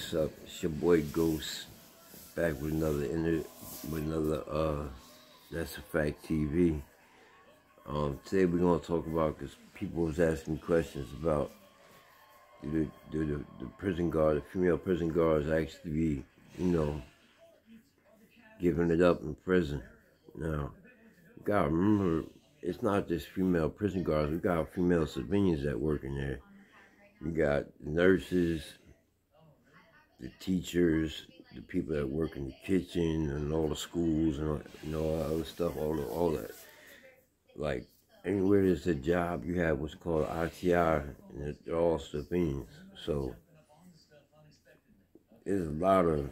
What's up? It's your boy Ghost, back with another That's a Fact TV. Today we're gonna talk about, because people was asking questions about the prison guard, the female prison guards actually be, giving it up in prison. Now, you gotta remember, it's not just female prison guards. We got female civilians that work in there. You got nurses, the teachers, the people that work in the kitchen and all the schools and all that other stuff, all that. Like, anywhere there's a job, you have what's called ITI, and they're all civilians. So there's a lot of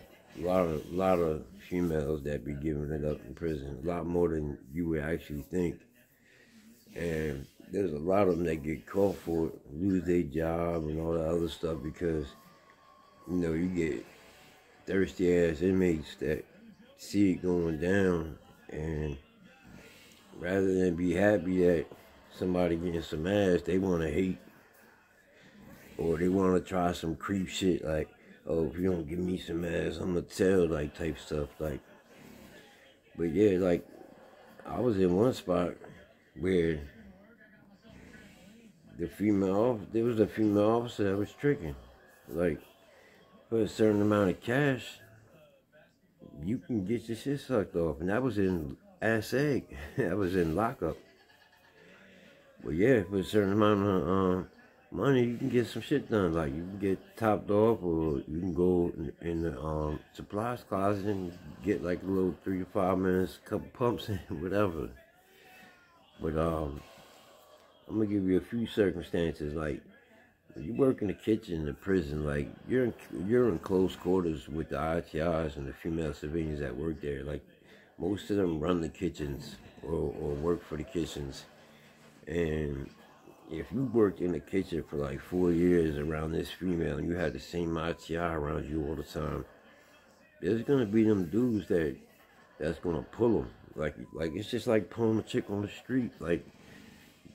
females that be giving it up in prison, a lot more than you would actually think. And there's a lot of them that get caught for it, lose their job and all that other stuff, because you get thirsty ass inmates that see it going down, and rather than be happy that somebody getting some ass, they want to hate, or they want to try some creep shit like, oh, if you don't give me some ass, I'm gonna tell, like, type stuff. Like, but yeah, like, I was in one spot where there was a female officer that was tricking, like, for a certain amount of cash, you can get your shit sucked off. And that was in ass egg. That was in lockup. But yeah, for a certain amount of money, you can get some shit done. Like, you can get topped off, or you can go in the supplies closet and get like a little 3 to 5 minutes, couple pumps, and whatever. But I'm gonna give you a few circumstances. Like, when you work in the kitchen in the prison, like, you're in close quarters with the ITIs and the female civilians that work there. Like, most of them run the kitchens or work for the kitchens. And if you worked in the kitchen for like 4 years around this female and you had the same ITI around you all the time, there's gonna be them dudes that's gonna pull them. Like it's just like pulling a chick on the street. Like,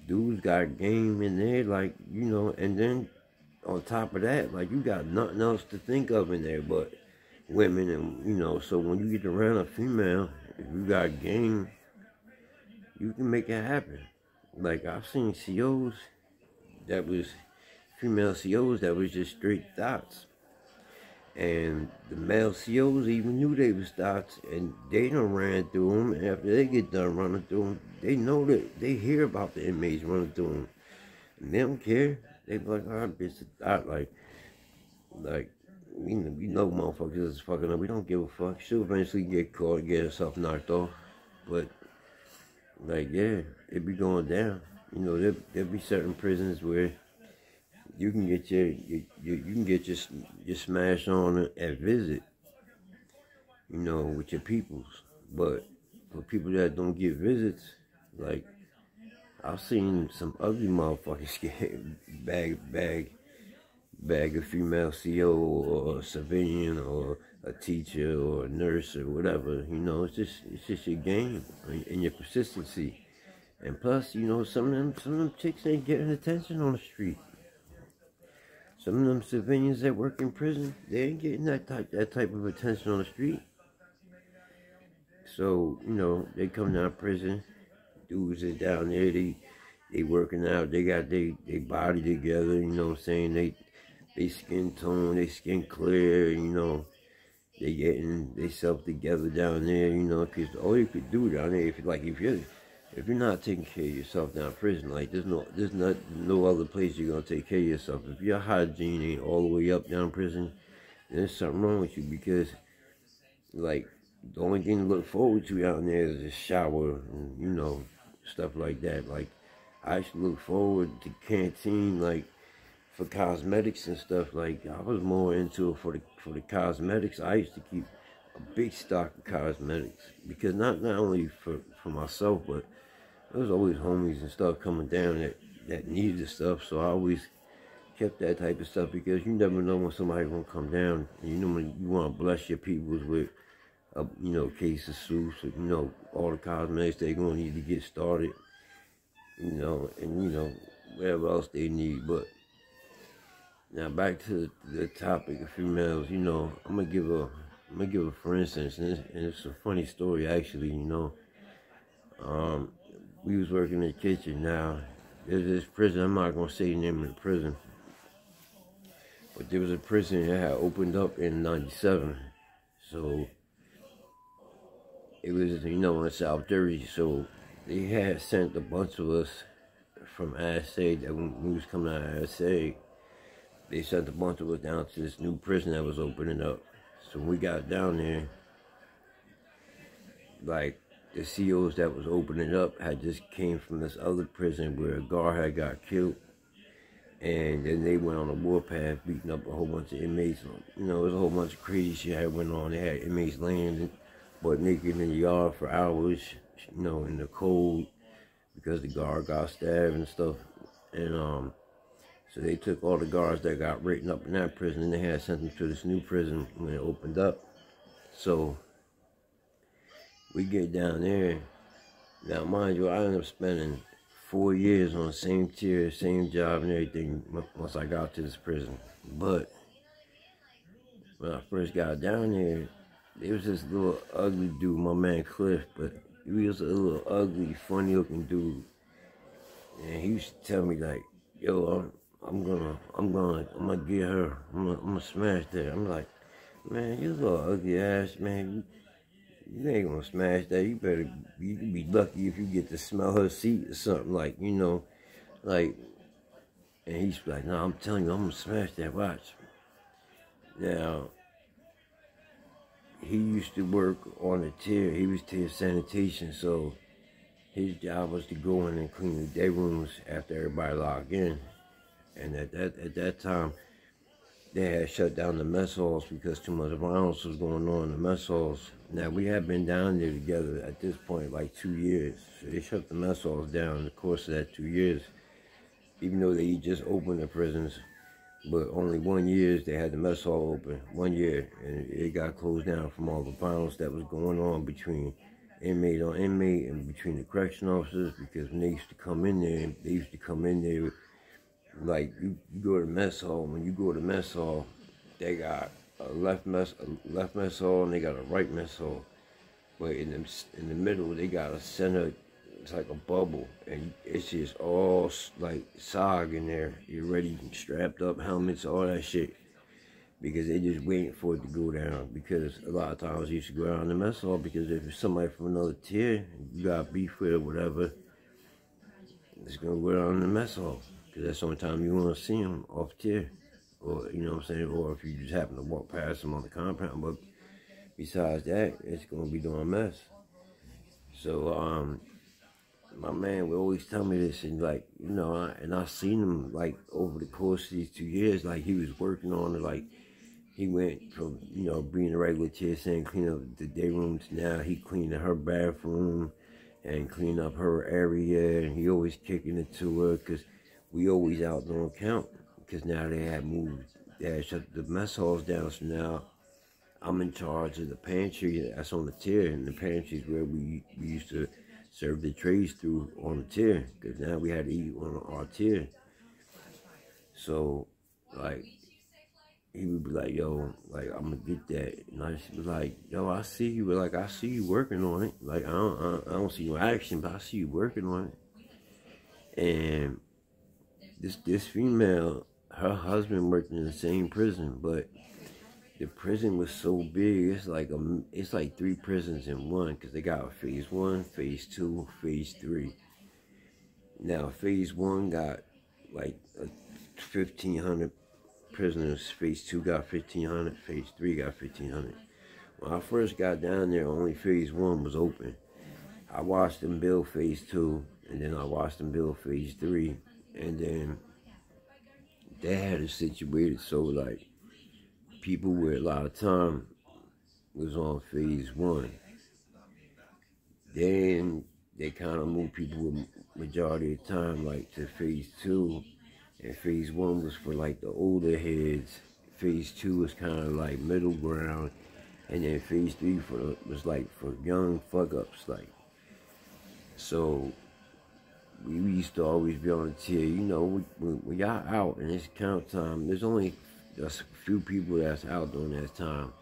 dudes got game in there, like, and then on top of that, like, you got nothing else to think of in there but women. And so when you get around a female, if you got game, you can make it happen. Like, I've seen COs that was female COs that was just straight thoughts, and the male COs even knew they was thoughts, and they done ran through them. And after they get done running through them, they know that they hear about the inmates running through them, and they don't care. They be like, oh, bitch, a thought. Like, motherfuckers is fucking up. We don't give a fuck. She'll eventually get caught and get herself knocked off. But, like, yeah, it be going down. There'll be certain prisons where you can get your smash on at visit, with your peoples. But for people that don't get visits, like, I've seen some ugly motherfuckers get bag a female CO or a civilian or a teacher or a nurse or whatever. It's just your game and your persistency. And plus, some of them chicks ain't getting attention on the street. Some of them civilians that work in prison, they ain't getting that type of attention on the street. So, they come down to prison, dudes is down there, they working out, they got they body together, they skin tone, they skin clear, they getting they self together down there, because all you could do down there, if you're not taking care of yourself down in prison, like, there's no other place you're gonna take care of yourself. If your hygiene ain't all the way up down in prison, then there's something wrong with you, because, like, the only thing to look forward to down there is a shower and, stuff like that. Like, I used to look forward to canteen, like, for cosmetics and stuff. Like, I was more into it for the cosmetics. I used to keep a big stock of cosmetics, because not only for myself, but there was always homies and stuff coming down that needed the stuff. So I always kept that type of stuff, because you never know when somebody gonna come down, and when you want to bless your peoples with a case of soups, or, all the cosmetics they're gonna need to get started, and whatever else they need. But Now back to the topic of females. You know, I'm gonna give a for instance, and it's a funny story actually. You know, we was working in the kitchen. Now there's this prison. I'm not gonna say the name of the prison, but there was a prison that had opened up in '97. So it was, you know, in South Jersey. So they had sent a bunch of us from ASA. That when we was coming out of ASA, they sent a bunch of us down to this new prison that was opening up. So when we got down there, like, the COs that was opening up had just came from this other prison where a guard had got killed. And then they went on a warpath, beating up a whole bunch of inmates. You know, it was a whole bunch of crazy shit that went on. They had inmates laying butt naked in the yard for hours, you know, in the cold, because the guard got stabbed and stuff. And so they took all the guards that got written up in that prison, and they had sent them to this new prison when it opened up. So we get down there. Now, mind you, I ended up spending 4 years on the same tier, same job and everything once I got to this prison. But when I first got down there, there was this little ugly dude, my man Cliff, but he was a little ugly, funny looking dude. And he used to tell me like, yo, I'm gonna get her. I'm gonna smash that. I'm like, man, you little ugly ass, man. You ain't gonna smash that. You can be lucky if you get to smell her seat or something, like, you know, like. And he's like, no, I'm telling you, I'm gonna smash that. Watch. Now, he used to work on a tier. He was tier sanitation, so his job was to go in and clean the day rooms after everybody logged in. And at that time, they had shut down the mess halls because too much violence was going on in the mess halls. Now, we had been down there together at this point like 2 years. So they shut the mess halls down in the course of that 2 years, even though they just opened the prisons. But only 1 year they had the mess hall open, 1 year, and it got closed down from all the violence that was going on between inmate on inmate and between the correction officers, because when they used to come in there, like, you go to the mess hall. When you go to the mess hall, they got a left mess hall and they got a right mess hall. But in the middle, they got a center. It's like a bubble, and it's just all like SOG in there. You're ready, strapped up, helmets, all that shit, because they just waiting for it to go down. Because a lot of times you should go down the mess hall, because if it's somebody from another tier, you got beef with or whatever, it's gonna go down in the mess hall. Because that's the only time you want to see them off tier. Or, you know what I'm saying? Or if you just happen to walk past them on the compound. But besides that, it's going to be doing a mess. So, my man would always tell me this. And, like, you know, and I seen him, like, over the course of these 2 years. Like, he was working on it. Like, he went from, you know, being a regular tier saying clean up the day rooms. Now he cleaned her bathroom and cleaned up her area. And he always kicking it to her, because we always out on count, because now they had moved, they had shut the mess halls down. So now I'm in charge of the pantry that's on the tier, and the pantry is where we used to serve the trays through on the tier, because now we had to eat on our tier. So, like, he would be like, yo, like, I'm gonna get that. And I was like, yo, I see you, but like, I see you working on it. Like, I don't see no action, but I see you working on it. And this female, her husband worked in the same prison, but the prison was so big. It's like 3 prisons in one, because they got phase 1, phase 2, phase 3. Now phase 1 got like 1,500 prisoners. Phase 2 got 1,500. Phase 3 got 1,500. When I first got down there, only phase 1 was open. I watched them build phase 2, and then I watched them build phase 3. And then they had it situated so, like, people with a lot of time was on phase 1. Then they kind of moved people with majority of time, like, to phase 2. And phase 1 was for, like, the older heads. Phase 2 was kind of like middle ground. And then phase 3 was like for young fuck-ups, like. So we used to always be on the tier. You know, when y'all out and it's count time, there's only just a few people that's out during that time.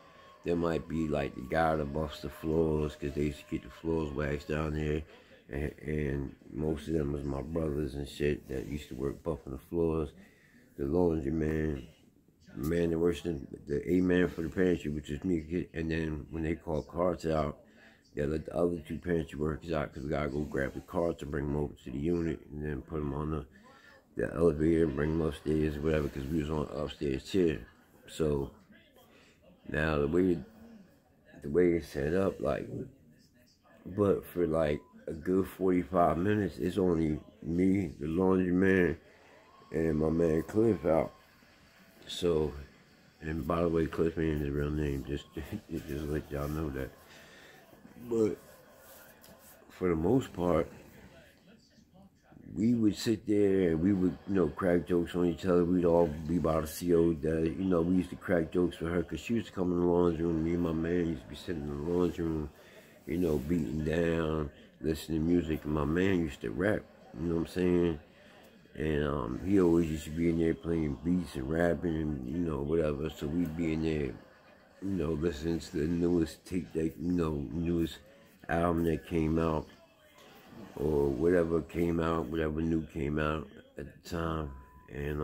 There might be like the guy that buffs the floors because they used to get the floors waxed down there. And most of them was my brothers and shit that used to work buffing the floors. The laundry man, the man that works in the A-man for the pantry, which is me. And then when they call carts out, they let the other two pantry workers out because we gotta go grab the carts and bring them over to the unit and then put them on the elevator and bring them upstairs or whatever because we was on the upstairs chair. So now the way it's set up, like, but for like a good 45 minutes, it's only me, the laundry man, and my man Cliff out. So, and by the way, Cliff ain't his real name, just let y'all know that. But for the most part, we would sit there and we would, you know, crack jokes on each other. We'd all be about to see old dad. You know, we used to crack jokes with her because she used to come in the laundry room. Me and my man used to be sitting in the laundry room, you know, beating down, listening to music. And my man used to rap, you know what I'm saying? And he always used to be in there playing beats and rapping and, you know, whatever. So we'd be in there, you know, listening to the newest tape that, you know, newest album that came out or whatever came out, whatever new came out at the time. And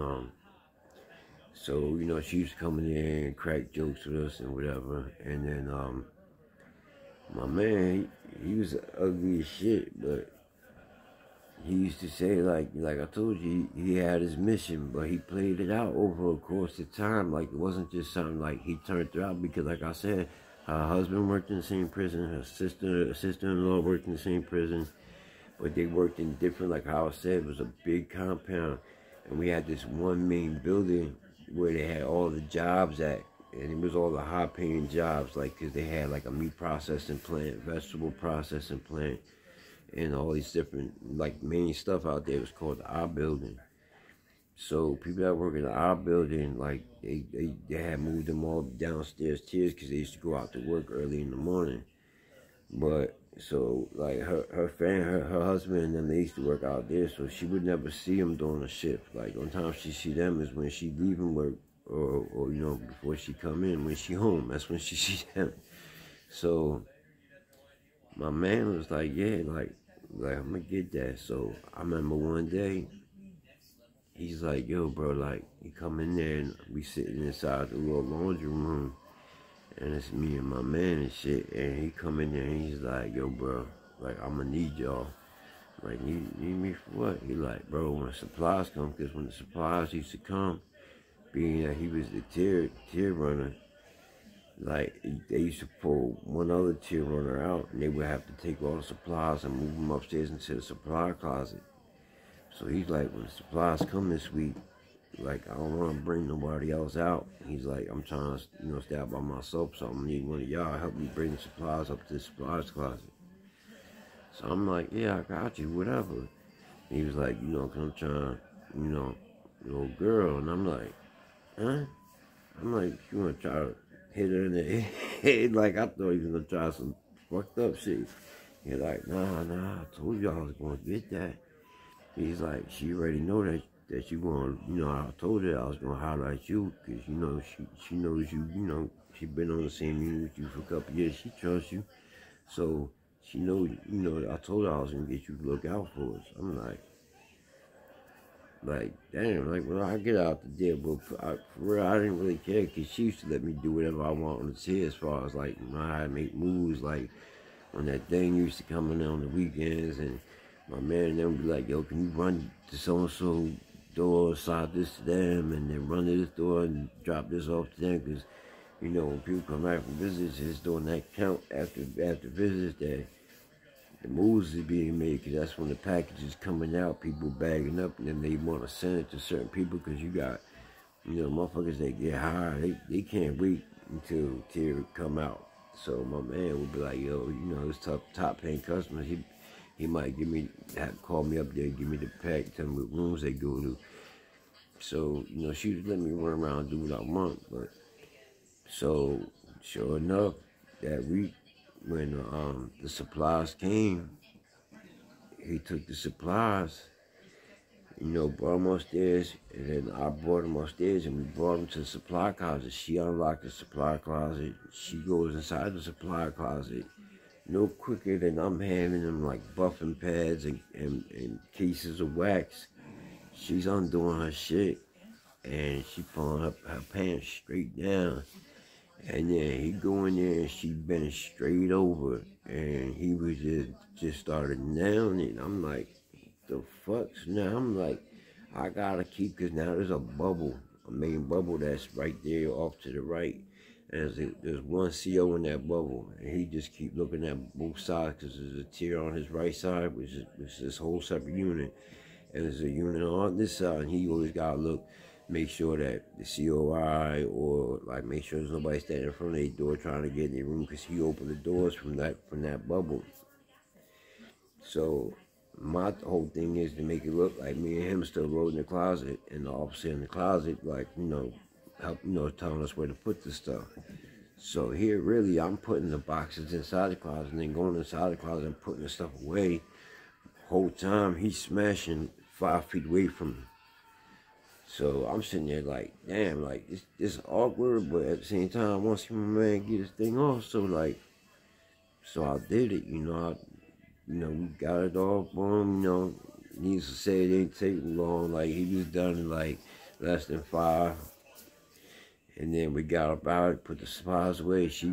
so, you know, she used to come in there and crack jokes with us and whatever. And then my man, he was ugly as shit, but he used to say, like I told you, he had his mission, but he played it out over a course of time. Like, it wasn't just something like he turned her out because, like I said, her husband worked in the same prison, her sister-in-law worked in the same prison, but they worked in different, like how I said, it was a big compound. And we had this one main building where they had all the jobs at, and it was all the high-paying jobs, like, because they had, like, a meat processing plant, vegetable processing plant, and all these different, like, main stuff out there. It was called the I building. So people that work in the I building, like, they had moved them all downstairs tiers because they used to go out to work early in the morning. But so, like, her husband and them, they used to work out there, so she would never see them during the shift. Like, on time she see them is when she leaving work, or you know, before she come in, when she home, that's when she see them. So my man was like, yeah, like I'm gonna get that. So I remember one day, he's like, yo, bro, like, he come in there and we sitting inside the little laundry room, and it's me and my man and shit, and he come in there and he's like, yo, bro, like, I'm gonna need y'all. Like, need me for what? He like, bro, when supplies come, because when the supplies used to come, being that he was the tier runner, like, they used to pull one other tier runner out, and they would have to take all the supplies and move them upstairs into the supply closet. So he's like, when the supplies come this week, like, I don't want to bring nobody else out. He's like, I'm trying to, you know, stay out by myself, so I'm going to need one of y'all help me bring the supplies up to the supplies closet. So I'm like, yeah, I got you, whatever. And he was like, you know, cause I'm trying, you know, little girl. And I'm like, huh? I'm like, you want to try to hit her in the head? Like, I thought he was going to try some fucked up shit. He's like, nah, I told you I was going to get that. He's like, she already know that you going to, you know, I told her I was going to highlight you because, you know, she knows you, you know, she been on the same unit with you for a couple of years. She trusts you. So she knows, you know, I told her I was going to get you to look out for us. I'm like, damn, like, when I get out the deal, but for real, I didn't really care because she used to let me do whatever I want on the tier as far as, like, when I make moves, like, when that thing used to come in on the weekends, and my man and them would be like, yo, can you run to so-and-so door, side this to them, and then run to this door and drop this off to them, because, you know, when people come back from visits, it's doing that count after visits that the moves is being made, because that's when the package is coming out, people bagging up, and then they want to send it to certain people, because you got, you know, motherfuckers that get hired, they can't wait until tier come out. So my man would be like, yo, you know, this top paying customers, he might call me up there, give me the pack, tell me what rooms they go to. So, you know, she would let me run around and do what I want. But so sure enough, that week when the supplies came, he took the supplies, you know, brought them upstairs, and then I brought him upstairs, and we brought him to the supply closet. She unlocked the supply closet. She goes inside the supply closet no quicker than I'm having them like buffing pads and cases of wax. She's undoing her shit, and she pulling her pants straight down. And then he go in there and she bent straight over, and he was just started nailing it. I'm like, the fuck? So now I'm like, I gotta keep, cause now there's a bubble, a main bubble that's right there off to the right. And there's one CO in that bubble, and he just keep looking at both sides, cause there's a tier on his right side, which is this whole separate unit, and there's a unit on this side, and he always gotta look, make sure that the COI, or like make sure there's nobody standing in front of their door trying to get in their room, because he opened the doors from that bubble. So my whole thing is to make it look like me and him still loading the closet, and the officer in the closet, like, you know, help, you know, telling us where to put the stuff. So here, really, I'm putting the boxes inside the closet, and then going inside the closet and putting the stuff away. Whole time he's smashing 5 feet away from me. So I'm sitting there like, damn, like it's awkward, but at the same time, I want to see my man get his thing off. So like, so I did it, you know. We got it off on him, you know. Needless to say, it didn't take long. Like, he was done in like less than 5. And then we got up out, put the supplies away. She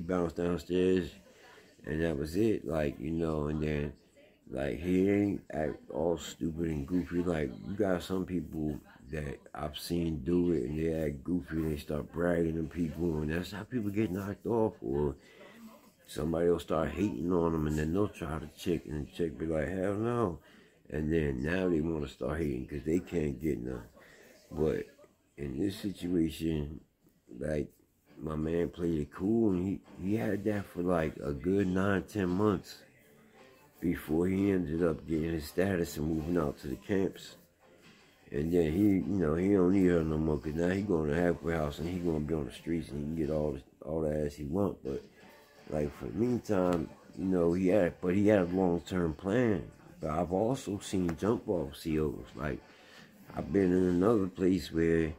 bounced downstairs, and that was it. Like, you know, and then like, he ain't act all stupid and goofy. Like, you got some people that I've seen do it, and they act goofy, and they start bragging to people, and that's how people get knocked off. Or somebody will start hating on them, and then they'll try the chick, and the chick be like, hell no. And then now they want to start hating because they can't get none. But in this situation, like, my man played it cool, and he had that for like a good 9-10 months before he ended up getting his status and moving out to the camps. And then he, you know, he don't need her no more, because now he going to halfway house, and he going to be on the streets, and he can get all the ass he want. But like, for the meantime, you know, he had a long-term plan. But I've also seen jump-off COs. Like, I've been in another place where,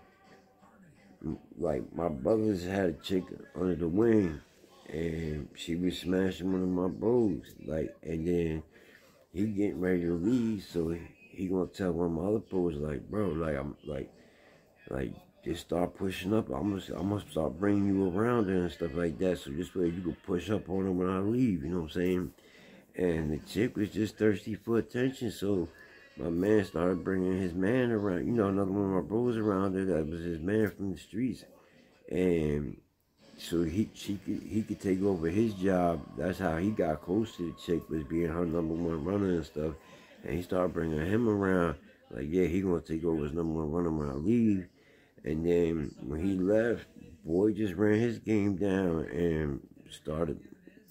like, my brothers had a chick under the wing, and she was smashing one of my bros. Like, and then he getting ready to leave, so he gonna tell one of my other bros, like, bro, like, I'm like, just start pushing up. I'm gonna start bringing you around there and stuff like that, so this way you can push up on him when I leave, you know what I'm saying? And the chick was just thirsty for attention, so my man started bringing his man around, you know, another one of my bros around there that was his man from the streets. And so he could take over his job. That's how he got close to the chick, was being her #1 runner and stuff. And he started bringing him around, like, yeah, he gonna take over his #1 runner when I leave. And then when he left, boy just ran his game down and started,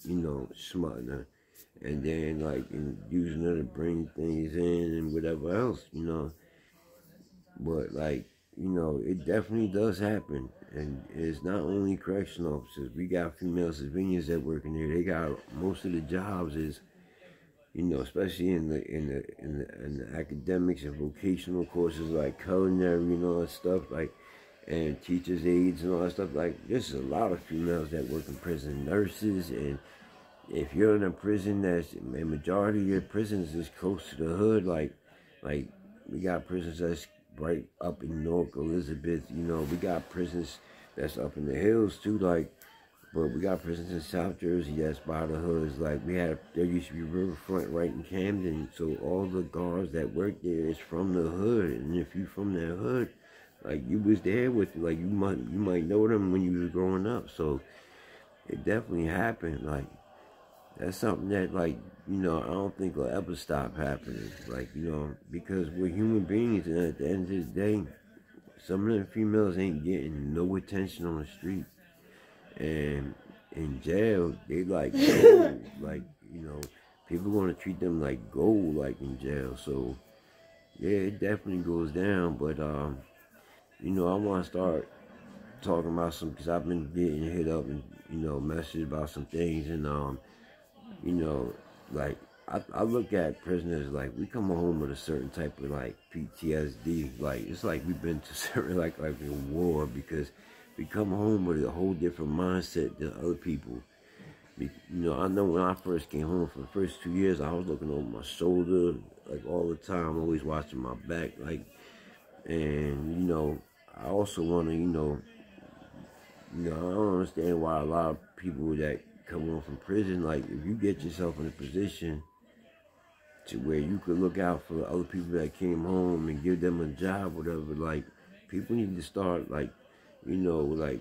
you know, smutting her. And then, like, using her to bring things in and whatever else, you know. But, like, you know, it definitely does happen. And it's not only correctional officers. We got female civilians that work in there. They got, most of the jobs is, you know, especially in the academics and vocational courses like culinary and all that stuff, like, and teachers' aides and all that stuff. Like, there's a lot of females that work in prison, nurses. And if you're in a prison that's, a majority of your prisons is close to the hood, like we got prisons that's right up in North Elizabeth, you know, we got prisons that's up in the hills too, like, but we got prisons in South Jersey that's by the hoods. Like, there used to be Riverfront right in Camden, so all the guards that work there is from the hood. And if you from that hood, like, you was there with, like, you might know them when you was growing up. So it definitely happened. Like, that's something that, like, you know, I don't think will ever stop happening. Like, you know, because we're human beings, and at the end of the day, some of them females ain't getting no attention on the street. And in jail, they like gold. Like, you know, people gonna treat them like gold, like, in jail. So yeah, it definitely goes down. But you know, I want to start talking about some, because I've been getting hit up and, you know, messages about some things. And you know, like, I look at prisoners like we come home with a certain type of like PTSD. Like it's like we've been to certain like a war because we come home with a whole different mindset than other people. You know, I know when I first came home for the first 2 years, I was looking over my shoulder like all the time, always watching my back, like, and you know, I also want to, I don't understand why a lot of people that come home from prison, like, if you get yourself in a position to where you could look out for the other people that came home and give them a job, whatever, like, people need to start, like, like,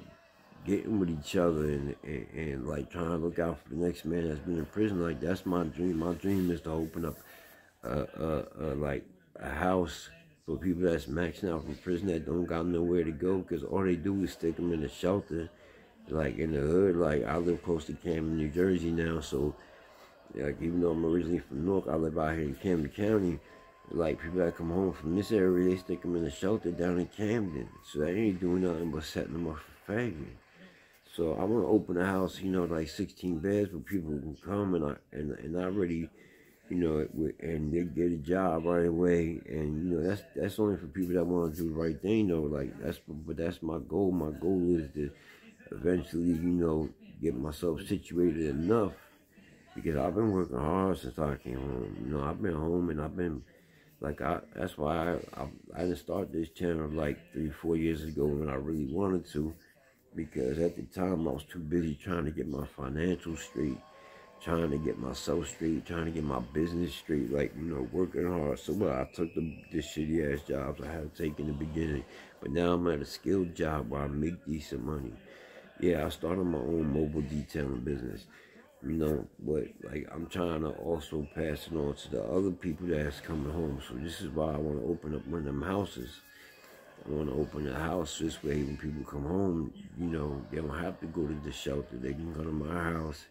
getting with each other and like trying to look out for the next man that's been in prison. Like that's my dream. My dream is to open up like a house for people that's maxing out from prison that don't got nowhere to go because all they do is stick them in a shelter, like in the hood. Like I live close to Camden, New Jersey now, so like even though I'm originally from Newark, I live out here in Camden County. Like people that come home from this area, they stick them in a shelter down in Camden, so they ain't doing nothing but setting them up for fagging. So I want to open a house, like 16 beds where people can come and I really, and they get a job right away. And that's only for people that want to do the right thing, though. Like but that's my goal. My goal is to eventually, get myself situated enough because I've been working hard since I came home. I've been home and I've been like that's why I didn't start this channel like 3-4 years ago when I really wanted to. Because at the time I was too busy trying to get my financials straight, trying to get myself straight, trying to get my business straight, like, working hard. So I took this shitty ass jobs I had to take in the beginning. But now I'm at a skilled job where I make decent money. Yeah, I started my own mobile detailing business. But like I'm trying to also pass it on to the other people that's coming home. So this is why I want to open up one of them houses. I want to open a house this way when people come home, they don't have to go to the shelter. They can go to my house,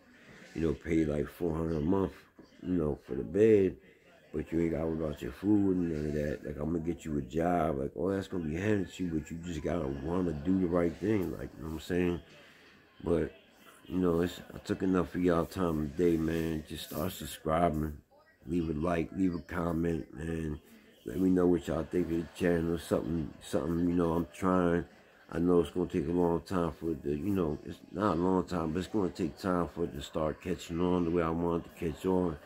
pay like $400 a month, for the bed, but you ain't got to worry about your food and none of that. Like, I'm going to get you a job. Like, all that's going to be handed to you, but you just got to want to do the right thing. Like, you know what I'm saying? But, I took enough of y'all time today, man. Just start subscribing. Leave a like, leave a comment, man. Let me know what y'all think of the channel. Something, I'm trying. I know it's going to take a long time for it to, it's not a long time, but it's going to take time for it to start catching on the way I want it to catch on.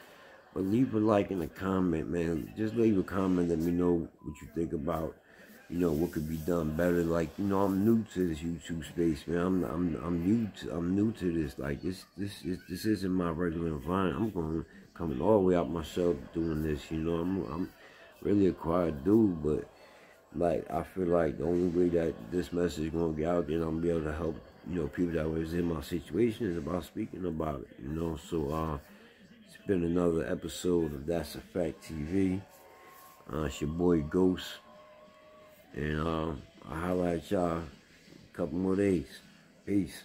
But leave a like and a comment, man. Just leave a comment. Let me know what you think about, what could be done better. Like, I'm new to this YouTube space, man. I'm new to this. Like, this isn't my regular environment. I'm coming all the way out myself doing this, I'm really a quiet dude, but like I feel like the only way that this message is gonna get out there and I'm gonna be able to help, people that was in my situation is about speaking about it, So it's been another episode of That's a Fact TV. It's your boy Ghost. And I'll holla at y'all a couple more days. Peace.